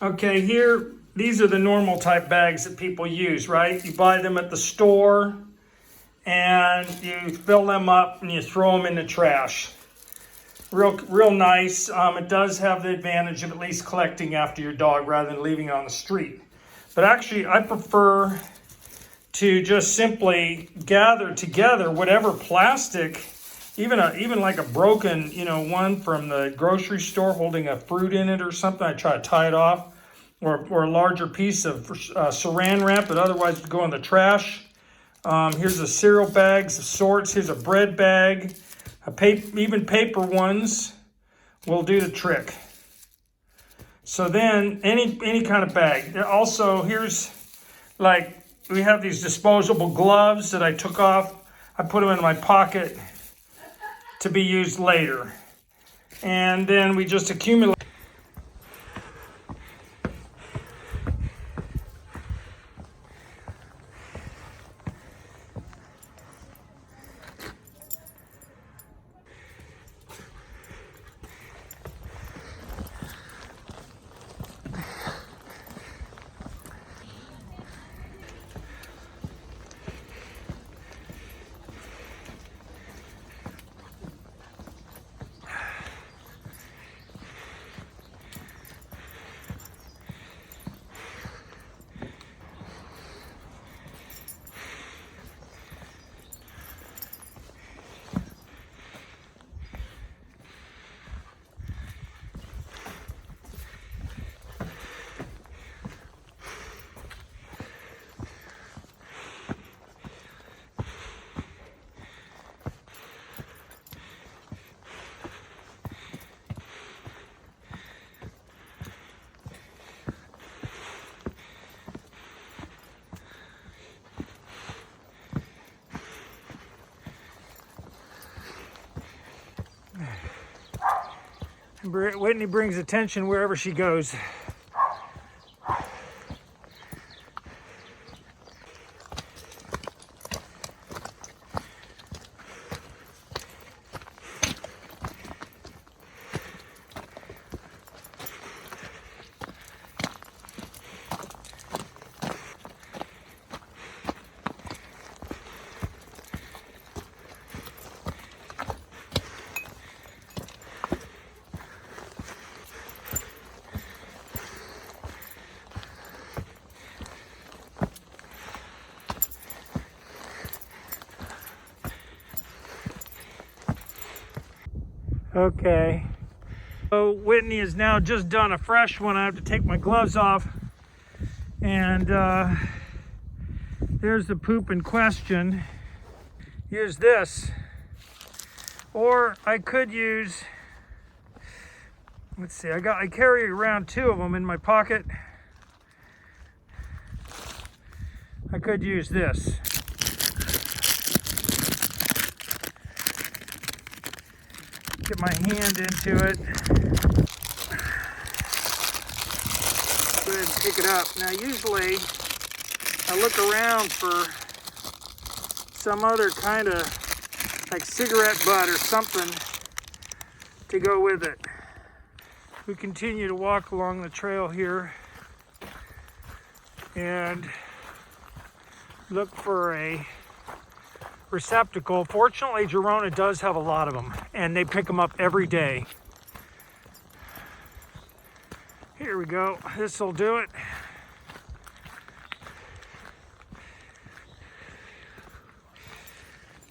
Okay, here, these are the normal type bags that people use, right? You buy them at the store and you fill them up and you throw them in the trash. Real nice. It does have the advantage of at least collecting after your dog rather than leaving it on the street. But actually, I prefer to just simply gather together whatever plastic, even like a broken, one from the grocery store holding a fruit in it or something. I try to tie it off, or a larger piece of saran wrap that otherwise would go in the trash. Here's the cereal bags of sorts. Here's a bread bag. Even paper ones will do the trick. So then any kind of bag. Also, here's like, we have these disposable gloves that I took off. I put them in my pocket to be used later. And then we just accumulate. Whitney brings attention wherever she goes. Okay, so Whitney has now just done a fresh one. I have to take my gloves off, and there's the poop in question. Use this, or I could use, let's see, I carry around 2 of them in my pocket. I could use this. Get my hand into it. Go ahead and pick it up. Now usually I look around for some other kind of like cigarette butt or something to go with it. We continue to walk along the trail here and look for a receptacle. Fortunately, Girona does have a lot of them, and they pick them up every day. Here we go. This will do it.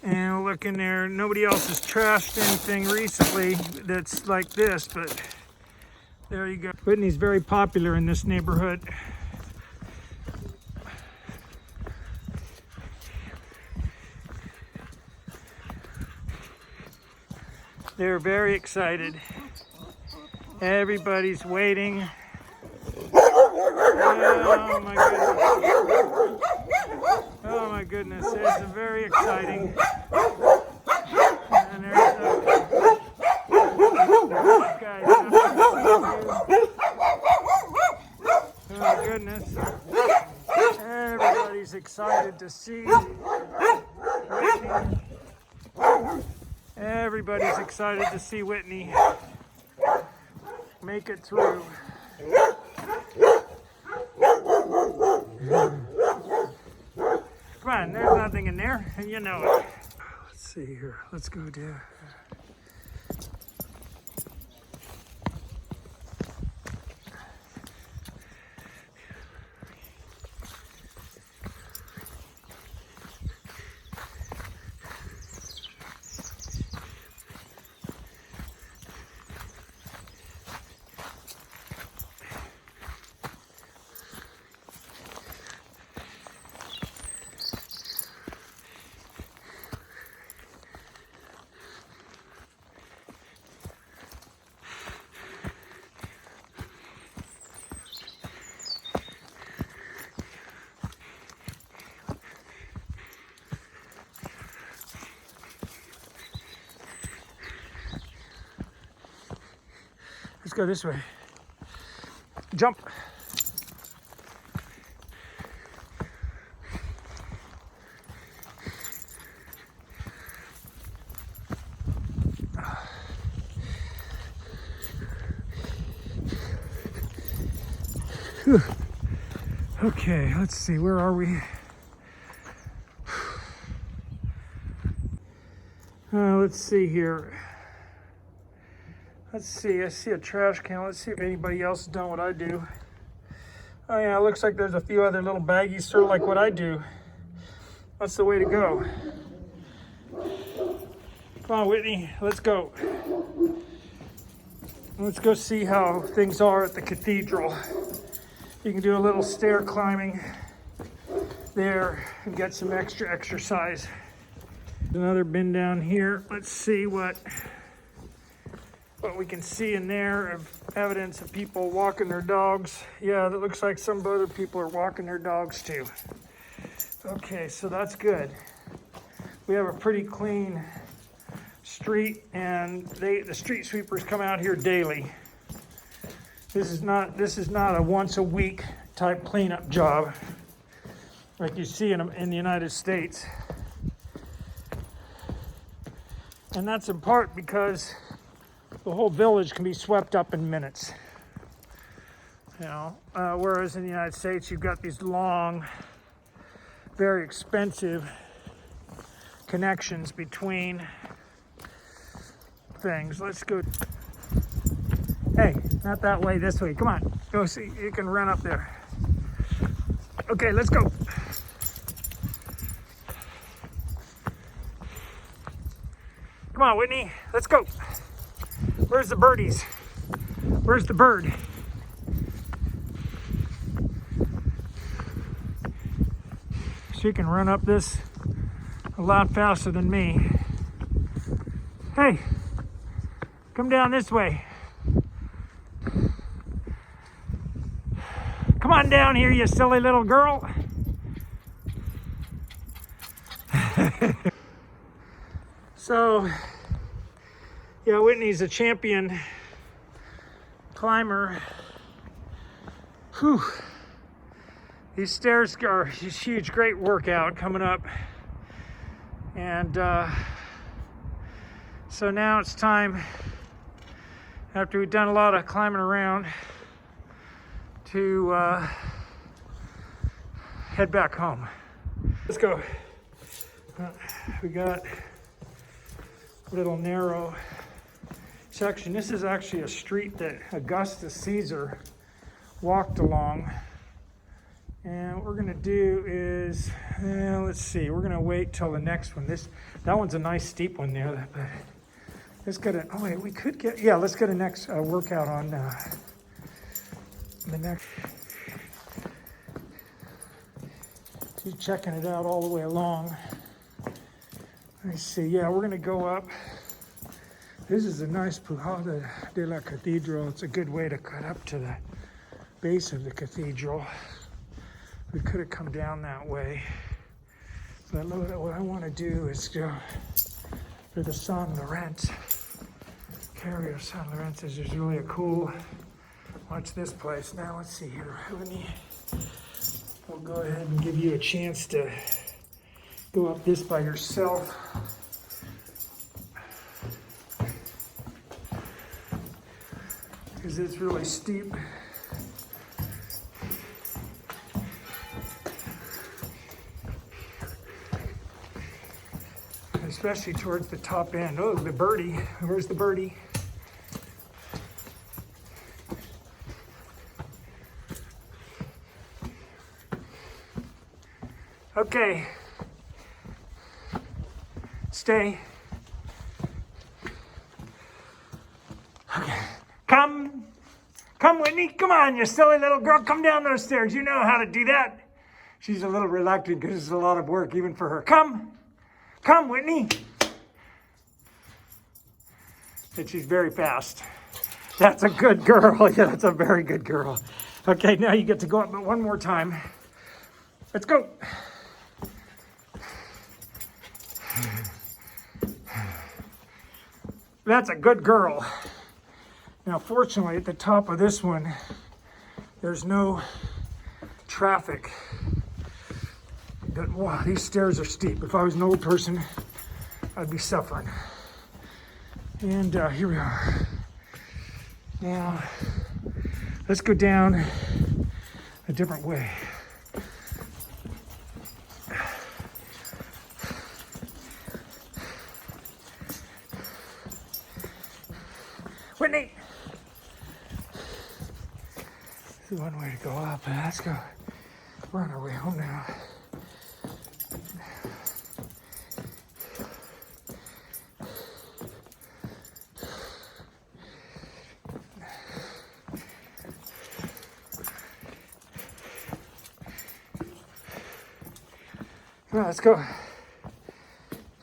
And we'll look in there. Nobody else has trashed anything recently that's like this, but there you go. Whitney's very popular in this neighborhood. They're very excited. Everybody's waiting. Oh my goodness. Oh my goodness, it's very exciting. And there's the guys. Oh my goodness. Everybody's excited to see Whitney. Everybody's excited to see Whitney make it through. there, and you know it. Let's see here. Let's go down. Let's go this way. Jump. Whew. Okay, let's see, where are we? Let's see here. Let's see, I see a trash can. Let's see if anybody else has done what I do. Oh yeah, it looks like there's a few other little baggies, sort of like what I do. That's the way to go. Come on, Whitney, let's go. Let's go see how things are at the cathedral. You can do a little stair climbing there and get some extra exercise. Another bin down here. Let's see what we can see in there of evidence of people walking their dogs. Yeah, that looks like some other people are walking their dogs too. Okay, so that's good. We have a pretty clean street, and the street sweepers come out here daily. This is not a once a week type cleanup job like you see in the United States. And that's in part because the whole village can be swept up in minutes. You know, whereas in the United States, you've got these long, very expensive connections between things. Let's go. Hey, not that way, this way. Come on, go see. You can run up there. Okay, let's go. Come on, Whitney, let's go. Where's the birdies? Where's the bird? She can run up this a lot faster than me. Hey, come down this way. Come on down here, you silly little girl. So, yeah, Whitney's a champion climber. Whew. These stairs are huge, great workout coming up. And so now it's time, after we've done a lot of climbing around, to head back home. Let's go. We got a little narrow section. This is actually a street that Augustus Caesar walked along. And what we're gonna do is, let's see, we're gonna wait till the next one. That one's a nice steep one there, but let's get it. Oh wait, we could get, yeah, let's get a next workout on the next. She's checking it out all the way along. Let's see, yeah, we're gonna go up. This is a nice Pujada de la Cathedral. It's a good way to cut up to the base of the cathedral. We could have come down that way. But what I want to do is go for the San Labyrinth. Carrier San Labyrinth is just really a cool. Watch this place. Now let's see here. We'll go ahead and give you a chance to go up this by yourself. Because it's really steep. especially towards the top end. Oh, the birdie. Where's the birdie? Okay. Stay. Okay. Come. Come, Whitney. Come on, you silly little girl. Come down those stairs. You know how to do that. She's a little reluctant because it's a lot of work even for her. Come. Come, Whitney. And she's very fast. That's a good girl. Yeah, that's a very good girl. Okay, now you get to go up one more time. Let's go. That's a good girl. Now, fortunately, at the top of this one, there's no traffic. But wow, these stairs are steep. If I was an old person, I'd be suffering. And here we are. Now, let's go down a different way. Whitney! This is one way to go up. Let's go. We're on our way home now. Well, let's go.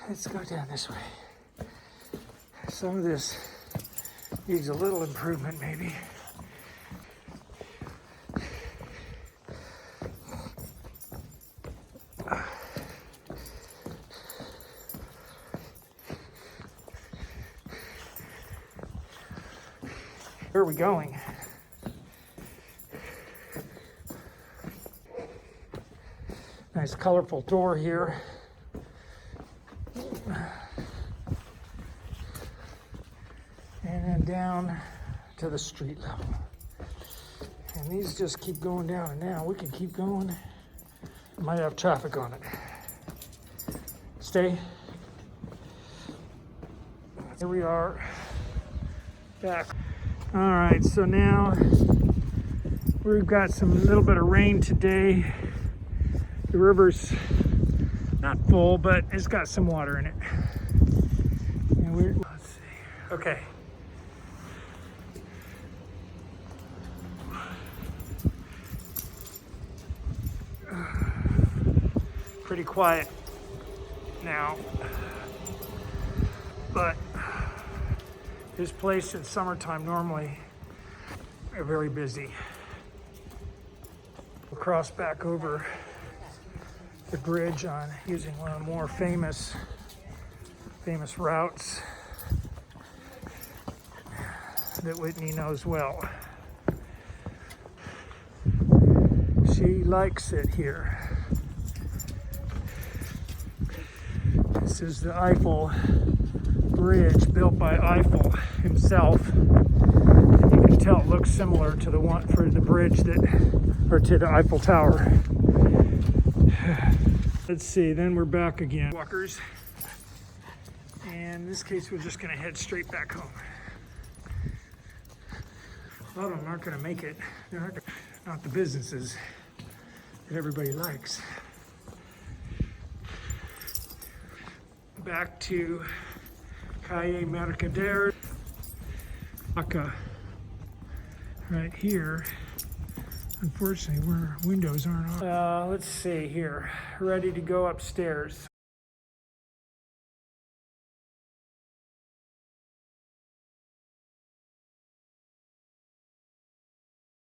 Let's go down this way. Some of this needs a little improvement, maybe. Where are we going? Nice colorful door here. And then down to the street level. And these just keep going down and down. We can keep going. Might have traffic on it. Stay. Here we are. Back. All right, so now we've got some little bit of rain today. The river's not full, but it's got some water in it. And let's see. Okay. Pretty quiet now, but this place in summertime normally are very busy. We'll cross back over the bridge on using one of the more famous routes that Whitney knows well. She likes it here. This is the Eiffel Bridge built by Eiffel himself. You can tell it looks similar to the one for the bridge to the Eiffel Tower. Let's see, then we're back again. Walkers. And in this case, we're just gonna head straight back home. A lot of them aren't gonna make it. They're not the businesses that everybody likes. Back to Calle Mercader. Right here. Unfortunately, where windows aren't on. Let's see here. Ready to go upstairs.